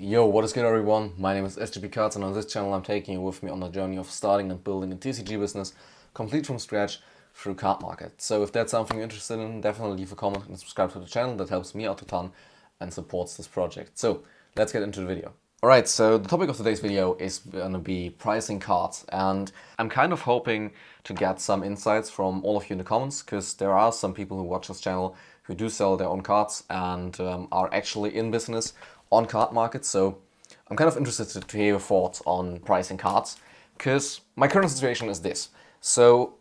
Yo, what is good everyone? My name is SGP Cards and on this channel I'm taking you with me on the journey of starting and building a TCG business complete from scratch through Cardmarket. So if that's something you're interested in, definitely leave a comment and subscribe to the channel. That helps me out a ton and supports this project. So let's get into the video. Alright, so the topic of today's video is going to be pricing cards, and I'm kind of hoping to get some insights from all of you in the comments, because there are some people who watch this channel who do sell their own cards and are actually in business on Cardmarket. So I'm kind of interested to hear your thoughts on pricing cards, because my current situation is this. So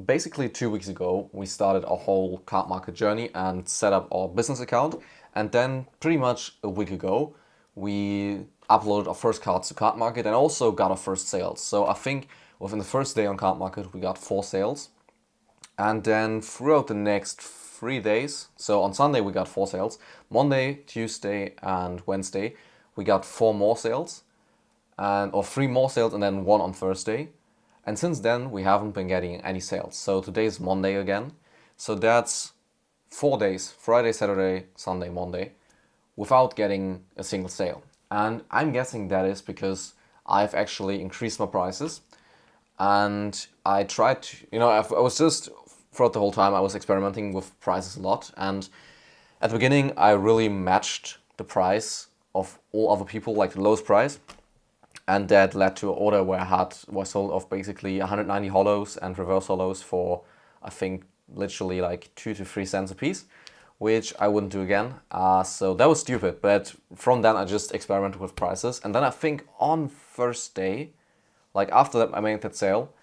basically 2 weeks ago we started our whole Cardmarket journey and set up our business account, and then pretty much a week ago we uploaded our first cards to Cardmarket and also got our first sales. So I think within the first day on Cardmarket we got 4 sales, and then throughout the next 3 days, so on Sunday we got 4 sales, Monday, Tuesday and Wednesday we got 4 more sales, or 3 more sales, and then 1 on Thursday. And since then we haven't been getting any sales. So today is Monday again, so that's 4 days, Friday, Saturday, Sunday, Monday, without getting a single sale. And I'm guessing that is because I've actually increased my prices, and I tried to, I was just, throughout the whole time I was experimenting with prices a lot, and at the beginning I really matched the price of all other people, like the lowest price, and that led to an order where I sold off basically 190 hollows and reverse hollows for, I think, literally like 2 to 3 cents a piece, which I wouldn't do again. So that was stupid, but from then I just experimented with prices. And then I think on Thursday, like after that I made that sale,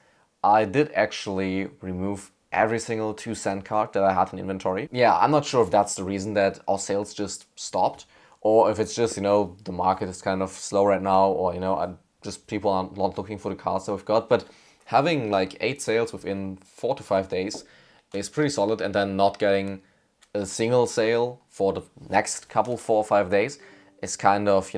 I did actually remove every single 2-cent card that I had in inventory. Yeah, I'm not sure if that's the reason that our sales just stopped, or if it's just, the market is kind of slow right now, or, just people are not looking for the cards that we've got. But having like 8 sales within 4 to 5 days is pretty solid, and then not getting a single sale for the next couple 4 or 5 days is kind of,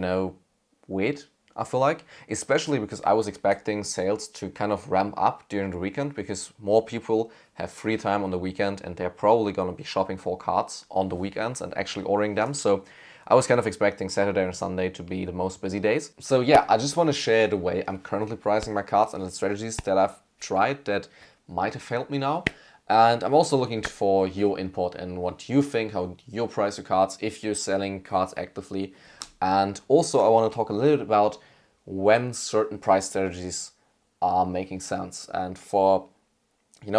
weird, I feel like. Especially because I was expecting sales to kind of ramp up during the weekend, because more people have free time on the weekend and they're probably going to be shopping for cards on the weekends and actually ordering them. So I was kind of expecting Saturday and Sunday to be the most busy days. So yeah, I just want to share the way I'm currently pricing my cards and the strategies that I've tried that might have failed me now. And I'm also looking for your input and what you think, how you price your cards, if you're selling cards actively. And also I want to talk a little bit about when certain price strategies are making sense. And for,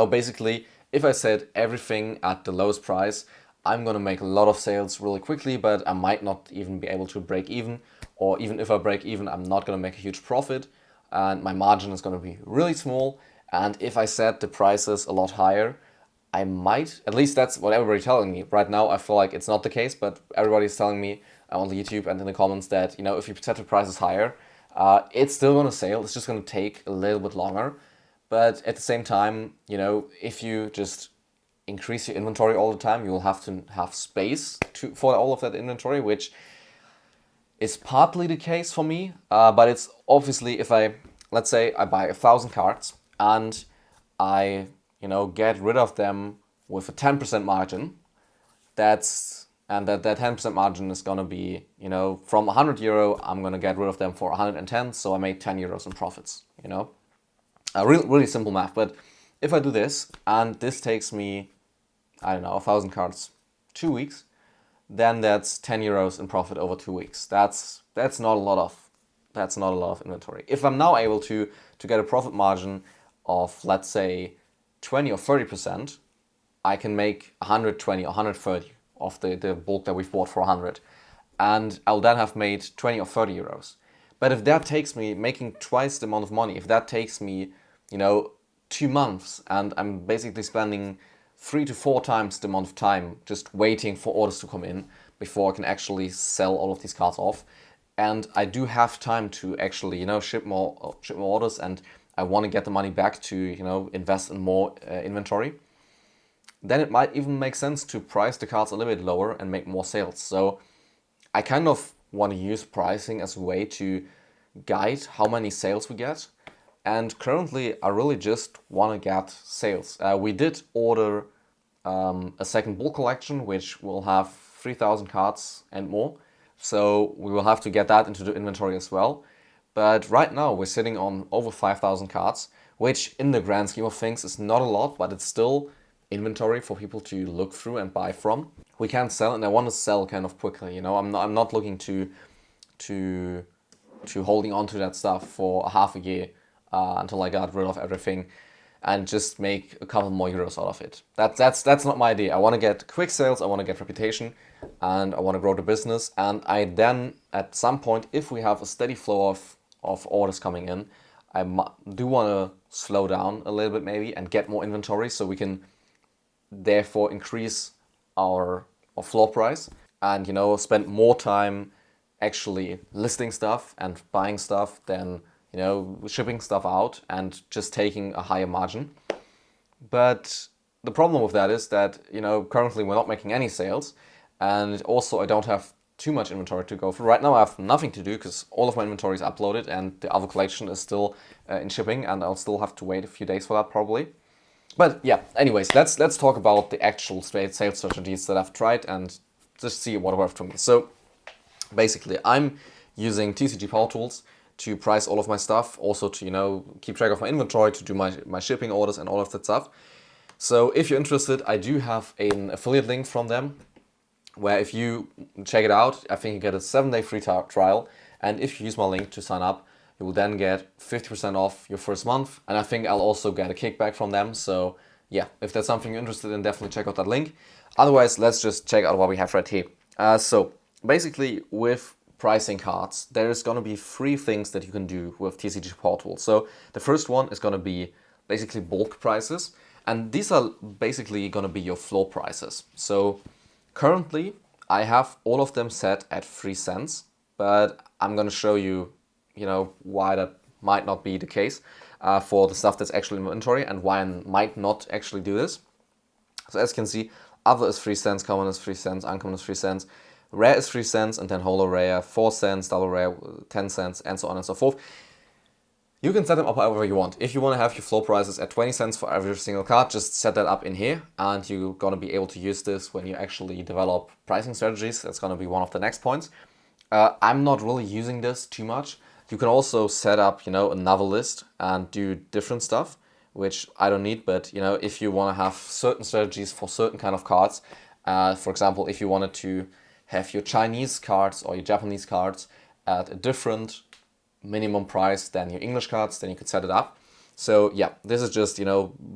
basically, if I set everything at the lowest price, I'm going to make a lot of sales really quickly, but I might not even be able to break even. Or even if I break even, I'm not going to make a huge profit, and my margin is going to be really small. And if I set the prices a lot higher, I might, at least that's what everybody's telling me. Right now I feel like it's not the case, but everybody's telling me on the YouTube and in the comments that, if you set the prices higher, it's still going to sell. It's just going to take a little bit longer. But at the same time, if you just increase your inventory all the time, you will have to have space for all of that inventory, which is partly the case for me. But it's obviously, let's say I buy 1,000 cards and I, get rid of them with a 10% margin, that 10% margin is going to be, from 100 euro, I'm going to get rid of them for 110, so I made 10 euros in profits, really simple math. But if I do this, and this takes me, 1,000 cards, 2 weeks, then that's 10 euros in profit over 2 weeks. That's not a lot of inventory. If I'm now able to get a profit margin of, let's say, 20 or 30%, I can make 120 or 130 of the bulk that we've bought for 100, and I'll then have made 20 or 30 euros. But if that takes me making twice the amount of money, if that takes me, 2 months, and I'm basically spending 3 to 4 times the amount of time just waiting for orders to come in before I can actually sell all of these cards off, and I do have time to actually, ship more orders, and I want to get the money back to, invest in more inventory, then it might even make sense to price the cards a little bit lower and make more sales. So I kind of want to use pricing as a way to guide how many sales we get. And currently I really just want to get sales. We did order a second bulk collection, which will have 3,000 cards and more. So we will have to get that into the inventory as well. But right now we're sitting on over 5,000 cards, which in the grand scheme of things is not a lot, but it's still inventory for people to look through and buy from. We can sell, and I want to sell kind of quickly. I'm not looking to holding on to that stuff for half a year until I got rid of everything and just make a couple more euros out of it. That's not my idea. I want to get quick sales, I want to get reputation, and I want to grow the business. And I then, at some point, if we have a steady flow of orders coming in, I do want to slow down a little bit maybe and get more inventory so we can therefore increase our floor price and spend more time actually listing stuff and buying stuff than shipping stuff out and just taking a higher margin. But the problem with that is that currently we're not making any sales, and also I don't have too much inventory to go through. Right now I have nothing to do because all of my inventory is uploaded and the other collection is still in shipping, and I'll still have to wait a few days for that probably. But yeah, anyways, let's talk about the actual sales strategies that I've tried and just see what worked for me. So basically, I'm using TCG Power Tools to price all of my stuff, also to keep track of my inventory, to do my shipping orders and all of that stuff. So if you're interested, I do have an affiliate link from them, where if you check it out, I think you get a 7-day free trial, and if you use my link to sign up, you will then get 50% off your first month, and I think I'll also get a kickback from them. So yeah, if that's something you're interested in, definitely check out that link. Otherwise, let's just check out what we have right here. So basically, with pricing cards, there is going to be 3 things that you can do with TCG Power Tools. So the first one is going to be basically bulk prices, and these are basically going to be your floor prices. So currently I have all of them set at 3 cents, but I'm going to show you why that might not be the case for the stuff that's actually in inventory, and why I might not actually do this. So as you can see, other is 3 cents, common is 3 cents, uncommon is 3 cents, rare is 3 cents, and then holo rare 4 cents, double rare 10 cents, and so on and so forth. You can set them up however you want. If you want to have your floor prices at 20 cents for every single card, just set that up in here, and you're going to be able to use this when you actually develop pricing strategies. That's going to be one of the next points. I'm not really using this too much. You can also set up, another list and do different stuff, which I don't need. But, if you want to have certain strategies for certain kind of cards, for example, if you wanted to have your Chinese cards or your Japanese cards at a different minimum price than your English cards, then you could set it up. So yeah, this is just,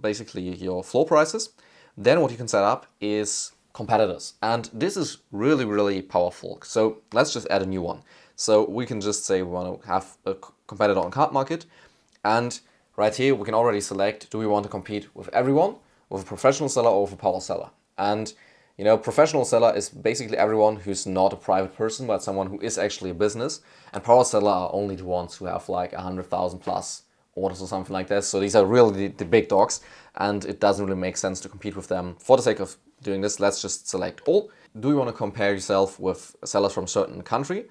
basically your floor prices. Then what you can set up is competitors. And this is really, really powerful. So let's just add a new one. So we can just say we want to have a competitor on Cardmarket. And right here, we can already select, do we want to compete with everyone, with a professional seller or with a power seller? And professional seller is basically everyone who's not a private person, but someone who is actually a business. And power seller are only the ones who have like 100,000 plus orders or something like this. So these are really the big dogs, and it doesn't really make sense to compete with them. For the sake of doing this, let's just select all. Do you want to compare yourself with sellers from a certain country?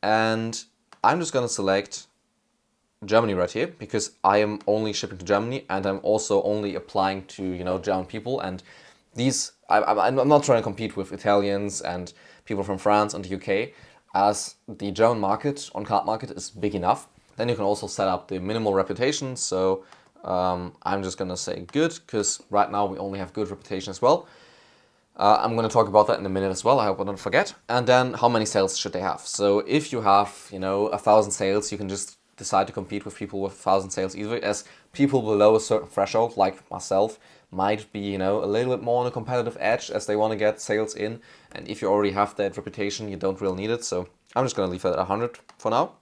And I'm just going to select Germany right here, because I am only shipping to Germany, and I'm also only applying to German people. And these I'm not trying to compete with Italians and people from France and the UK, as the German market on Cardmarket is big enough. Then you can also set up the minimal reputation. So I'm just going to say good, because right now we only have good reputation as well. I'm going to talk about that in a minute as well. I hope I don't forget. And then how many sales should they have? So if you have 1,000 sales, you can just decide to compete with people with 1,000 sales, either as people below a certain threshold, like myself, might be a little bit more on a competitive edge as they want to get sales in. And if you already have that reputation, you don't really need it. So I'm just going to leave it at 100 for now.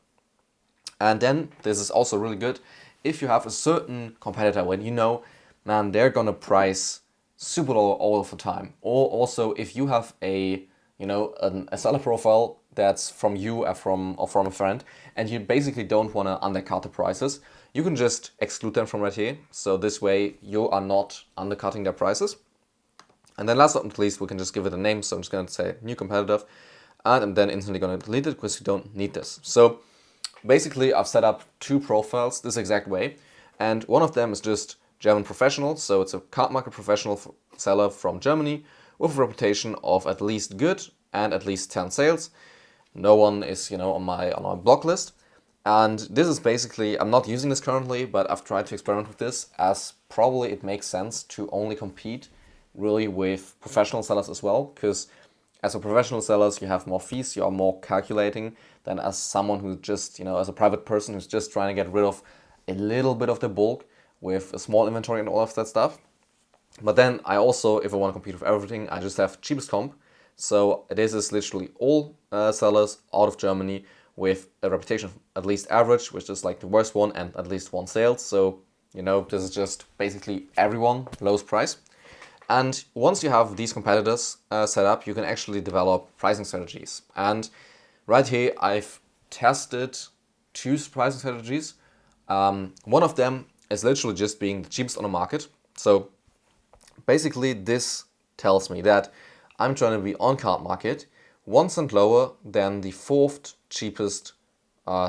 And then this is also really good if you have a certain competitor when man, they're going to price super low all of the time. Or also if you have a seller profile that's from you or from a friend, and you basically don't want to undercut the prices, you can just exclude them from right here. So this way you are not undercutting their prices. And then last but not least, we can just give it a name. So I'm just going to say new competitive, and I'm then instantly going to delete it because you don't need this. So basically I've set up 2 profiles this exact way, and one of them is just German professional. So it's a Cardmarket professional seller from Germany with a reputation of at least good and at least 10 sales. no one is, on my block list. And this is basically, I'm not using this currently, but I've tried to experiment with this, as probably it makes sense to only compete really with professional sellers as well, because as a professional sellers, you have more fees, you are more calculating than as someone who just, as a private person who's just trying to get rid of a little bit of the bulk with a small inventory and all of that stuff. But then I also, if I want to compete with everything, I just have cheapest comp. So this is literally all sellers out of Germany with a reputation of at least average, which is like the worst one, and at least one sale. So, this is just basically everyone, lowest price. And once you have these competitors set up, you can actually develop pricing strategies. And right here, I've tested two pricing strategies. One of them is literally just being the cheapest on the market. So basically, this tells me that I'm trying to be on Cardmarket 1 cent lower than the fourth cheapest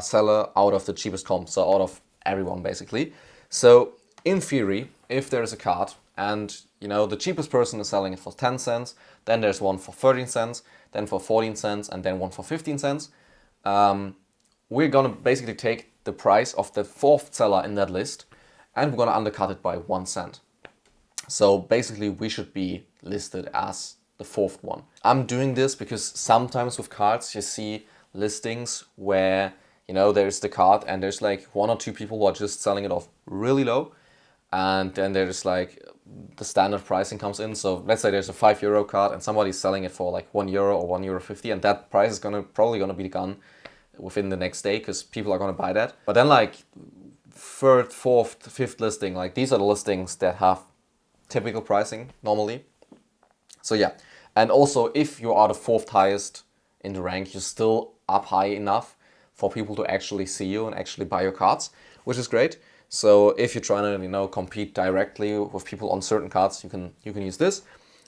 seller out of the cheapest comp, so out of everyone basically. So in theory, if there is a card and the cheapest person is selling it for 10 cents, then there's one for 13 cents, then for 14 cents, and then one for 15 cents. We're gonna basically take the price of the fourth seller in that list, and we're gonna undercut it by 1 cent. So basically, we should be listed as the fourth one. I'm doing this because sometimes with cards you see listings where there's the card and there's like one or two people who are just selling it off really low, and then there's like the standard pricing comes in. So let's say there's a €5 card and somebody's selling it for like €1 or €1.50, and that price is probably gonna be gone within the next day because people are gonna buy that. But then like third, fourth, fifth listing, like these are the listings that have typical pricing normally. So yeah, and also if you are the fourth highest in the rank, you're still up high enough for people to actually see you and actually buy your cards, which is great. So if you're trying to compete directly with people on certain cards, you can use this.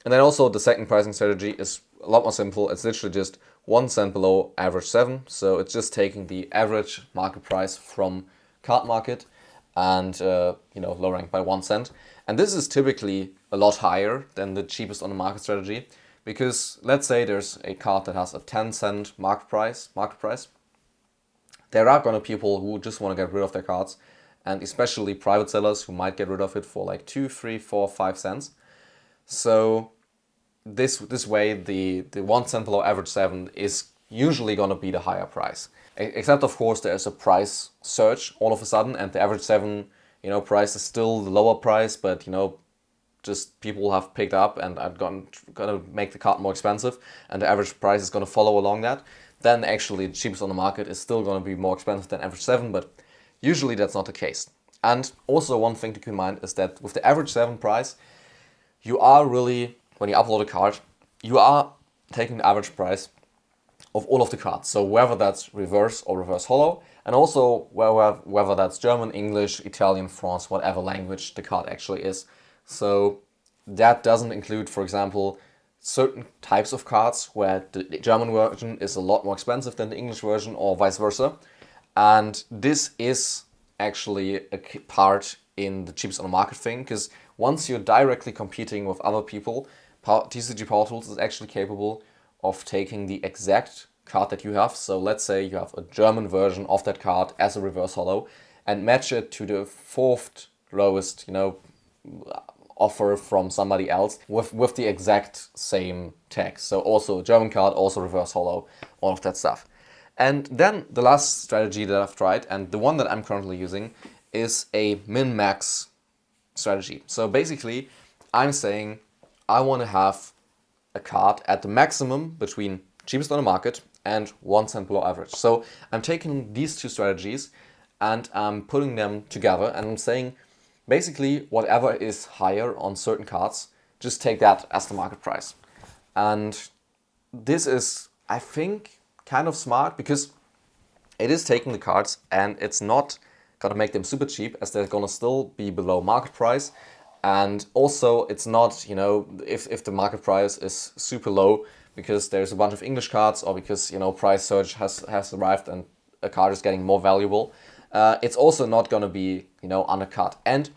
And then also the second pricing strategy is a lot more simple. It's literally just 1 cent below average 7. So it's just taking the average market price from Cardmarket and lowering by 1 cent. And this is typically a lot higher than the cheapest on the market strategy, because let's say there's a card that has a 10 cent market price. There are gonna people who just want to get rid of their cards, and especially private sellers who might get rid of it for like 2, 3, 4, 5 cents. So this way, the 1 cent below average 7 is usually gonna be the higher price. Except of course there's a price surge all of a sudden, and the average 7 price is still the lower price, but just people have picked up and are gonna make the card more expensive, and the average price is gonna follow along that. Then actually the cheapest on the market is still gonna be more expensive than average 7, but usually that's not the case. And also one thing to keep in mind is that with the average 7 price, you are really, when you upload a card, you are taking the average price of all of the cards. So whether that's reverse or reverse hollow, and also whether that's German, English, Italian, France, whatever language the card actually is. So that doesn't include, for example, certain types of cards where the German version is a lot more expensive than the English version, or vice versa. And this is actually a part in the cheapest on the market thing, because once you're directly competing with other people, TCG Power Tools is actually capable of taking the exact card that you have. So let's say you have a German version of that card as a reverse hollow, and match it to the fourth lowest, offer from somebody else with the exact same text. So also a German card, also reverse hollow, all of that stuff. And then the last strategy that I've tried, and the one that I'm currently using, is a min-max strategy. So basically, I'm saying I want to have a card at the maximum between cheapest on the market and 1 cent below average. So I'm taking these two strategies and I'm putting them together, and I'm saying basically whatever is higher on certain cards, just take that as the market price. And this is, I think, kind of smart, because it is taking the cards and it's not gonna make them super cheap, as they're gonna still be below market price. And also it's not, if the market price is super low because there's a bunch of English cards, or because, price surge has arrived and a card is getting more valuable, it's also not gonna be, undercut. And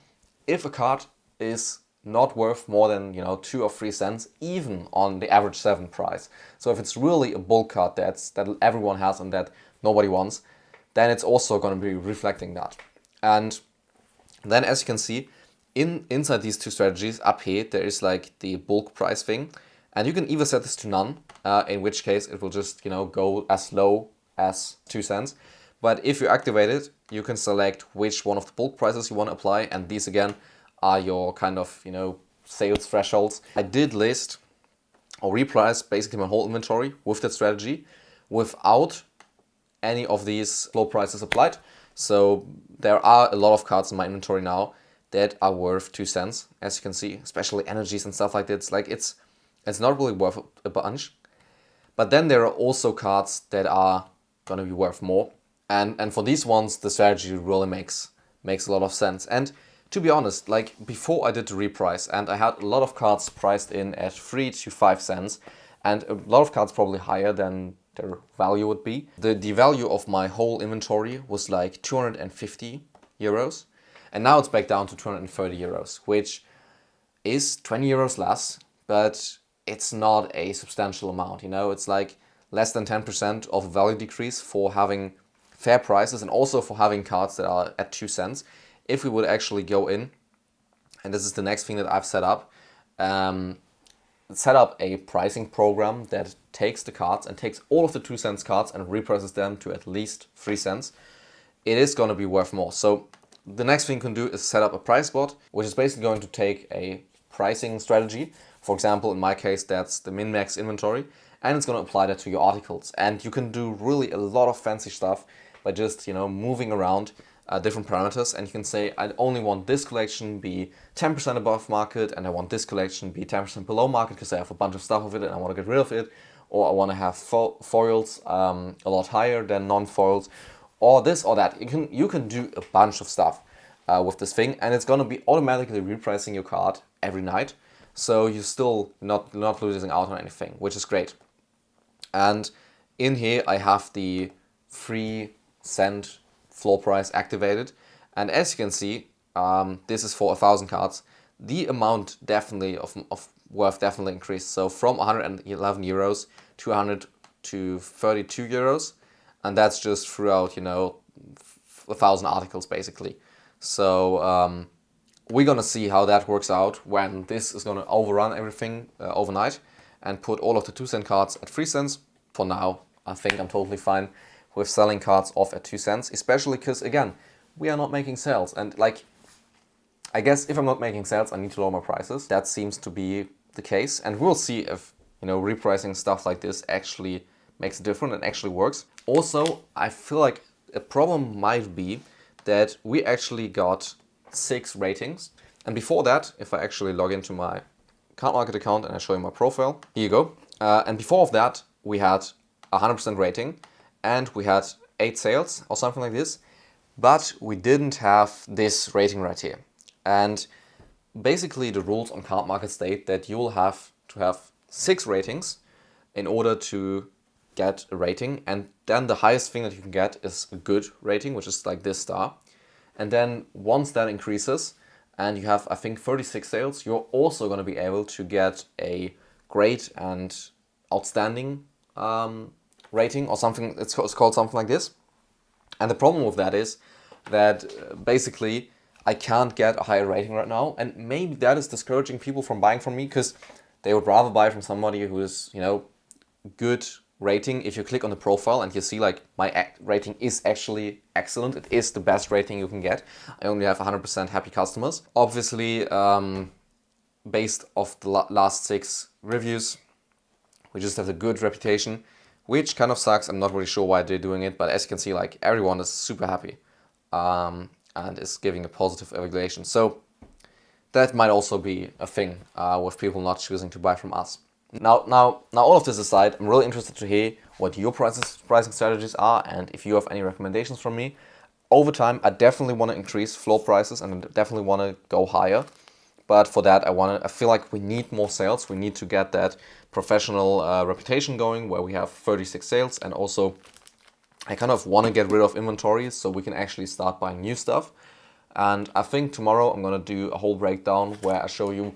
if a card is not worth more than 2 or 3 cents, even on the average 7 price. So if it's really a bulk card that everyone has and that nobody wants, then it's also going to be reflecting that. And then, as you can see, inside these two strategies up here, there is like the bulk price thing, and you can either set this to none, in which case it will just go as low as 2 cents. But if you activate it, you can select which one of the bulk prices you want to apply, and these again are your kind of sales thresholds. I did list or reprice basically my whole inventory with that strategy without any of these floor prices applied. So there are a lot of cards in my inventory now that are worth 2 cents, as you can see, especially energies and stuff like that. It's not really worth a bunch. But then there are also cards that are gonna be worth more. And for these ones, the strategy really makes a lot of sense. And to be honest, like before I did the reprice, and I had a lot of cards priced in at 3 to 5 cents, and a lot of cards probably higher than their value would be. The value of my whole inventory was like 250 euros, and now it's back down to 230 euros, which is 20 euros less, but it's not a substantial amount. It's like less than 10% of value decrease for having fair prices and also for having cards that are at 2 cents. If we would actually go in, and this is the next thing that I've set up a pricing program that takes the cards and takes all of the 2 cents cards and reprices them to at least 3 cents, it is going to be worth more. So the next thing you can do is set up a price bot, which is basically going to take a pricing strategy. For example, in my case, that's the min-max inventory, and it's going to apply that to your articles. And you can do really a lot of fancy stuff by just moving around different parameters, and you can say I only want this collection be 10% above market, and I want this collection be 10% below market because I have a bunch of stuff with it and I want to get rid of it, or I want to have foils a lot higher than non-foils, or this or that. You can do a bunch of stuff with this thing, and it's going to be automatically repricing your card every night, so you're still not losing out on anything, which is great. And in here I have the 3 cent floor price activated, and as you can see, this is for 1,000 cards. The amount definitely of worth definitely increased, so from 111 euros to 132 euros, and that's just throughout 1,000 articles basically. So we're gonna see how that works out when this is gonna overrun everything overnight and put all of the 2 cent cards at 3 cents. For now, I think I'm totally fine with selling cards off at 2 cents, especially because, again, we are not making sales. And like, I guess if I'm not making sales, I need to lower my prices. That seems to be the case. And we'll see if, repricing stuff like this actually makes a difference and actually works. Also, I feel like a problem might be that we actually got 6 ratings. And before that, if I actually log into my Cardmarket account and I show you my profile, here you go. And before of that, we had 100% rating, and we had 8 sales or something like this, but we didn't have this rating right here. And basically the rules on Cardmarket state that you will have to have 6 ratings in order to get a rating, and then the highest thing that you can get is a good rating, which is like this star. And then once that increases and you have, I think, 36 sales, you're also going to be able to get a great and outstanding rating or something. It's called something like this. And the problem with that is that basically I can't get a higher rating right now, and maybe that is discouraging people from buying from me because they would rather buy from somebody who is good rating. If you click on the profile and you see like my rating is actually excellent, it is the best rating you can get. I only have 100% happy customers. Obviously, based off the last 6 reviews, we just have a good reputation, which kind of sucks. I'm not really sure why they're doing it, but as you can see, like everyone is super happy and is giving a positive evaluation. So that might also be a thing with people not choosing to buy from us. Now, all of this aside, I'm really interested to hear what your pricing strategies are, and if you have any recommendations from me. Over time, I definitely want to increase floor prices and I definitely want to go higher. But for that, I feel like we need more sales. We need to get that professional reputation going where we have 36 sales. And also, I kind of want to get rid of inventory so we can actually start buying new stuff. And I think tomorrow I'm gonna do a whole breakdown where I show you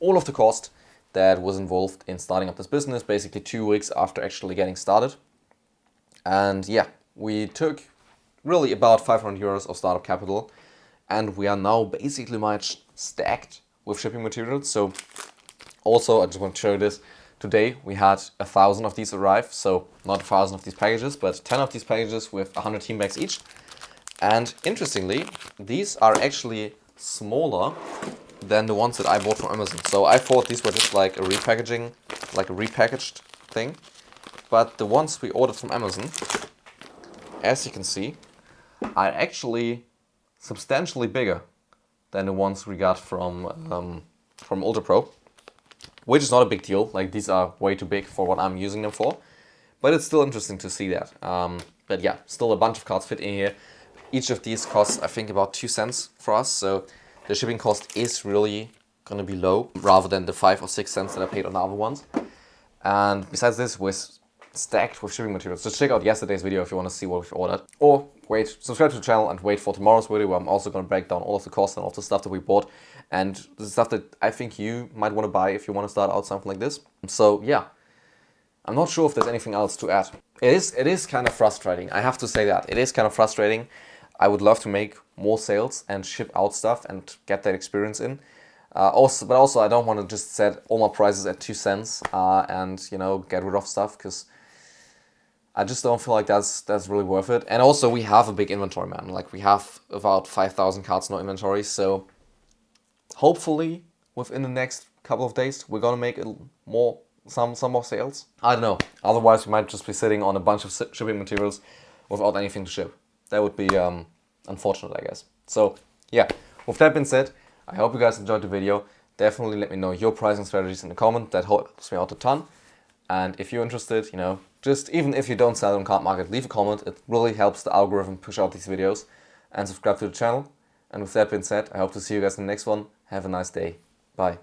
all of the cost that was involved in starting up this business, basically 2 weeks after actually getting started. And yeah, we took really about 500 euros of startup capital, and we are now basically much stacked with shipping materials. So also, I just want to show you this. Today we had 1,000 of these arrive, so not 1,000 of these packages, but 10 of these packages with 100 team bags each. And interestingly, these are actually smaller than the ones that I bought from Amazon. So I thought these were just like a repackaging, like a repackaged thing. But the ones we ordered from Amazon, as you can see, are actually substantially bigger than the ones we got from Ultra Pro, which is not a big deal. Like, these are way too big for what I'm using them for, but it's still interesting to see that. But yeah, still a bunch of cards fit in here. Each of these costs, I think, about 2 cents for us, so the shipping cost is really gonna be low, rather than the 5 or 6 cents that I paid on the other ones. And besides this, we're stacked with shipping materials. Just check out yesterday's video if you want to see what we've ordered. Or wait, subscribe to the channel and wait for tomorrow's video, where I'm also going to break down all of the costs and all of the stuff that we bought, and the stuff that I think you might want to buy if you want to start out something like this. So yeah, I'm not sure if there's anything else to add. It is kind of frustrating. I have to say that. It is kind of frustrating. I would love to make more sales and ship out stuff and get that experience in. But also I don't want to just set all my prices at 2 cents and, you know, get rid of stuff, because I just don't feel like that's really worth it. And also, we have a big inventory, man. Like, we have about 5,000 cards in our inventory, so hopefully within the next couple of days we're gonna make some more sales. I don't know. Otherwise, we might just be sitting on a bunch of shipping materials without anything to ship. That would be unfortunate, I guess. So yeah, with that being said, I hope you guys enjoyed the video. Definitely let me know your pricing strategies in the comment. That helps me out a ton. And if you're interested, you know, just even if you don't sell on Cardmarket, leave a comment. It really helps the algorithm push out these videos. And subscribe to the channel. And with that being said, I hope to see you guys in the next one. Have a nice day. Bye.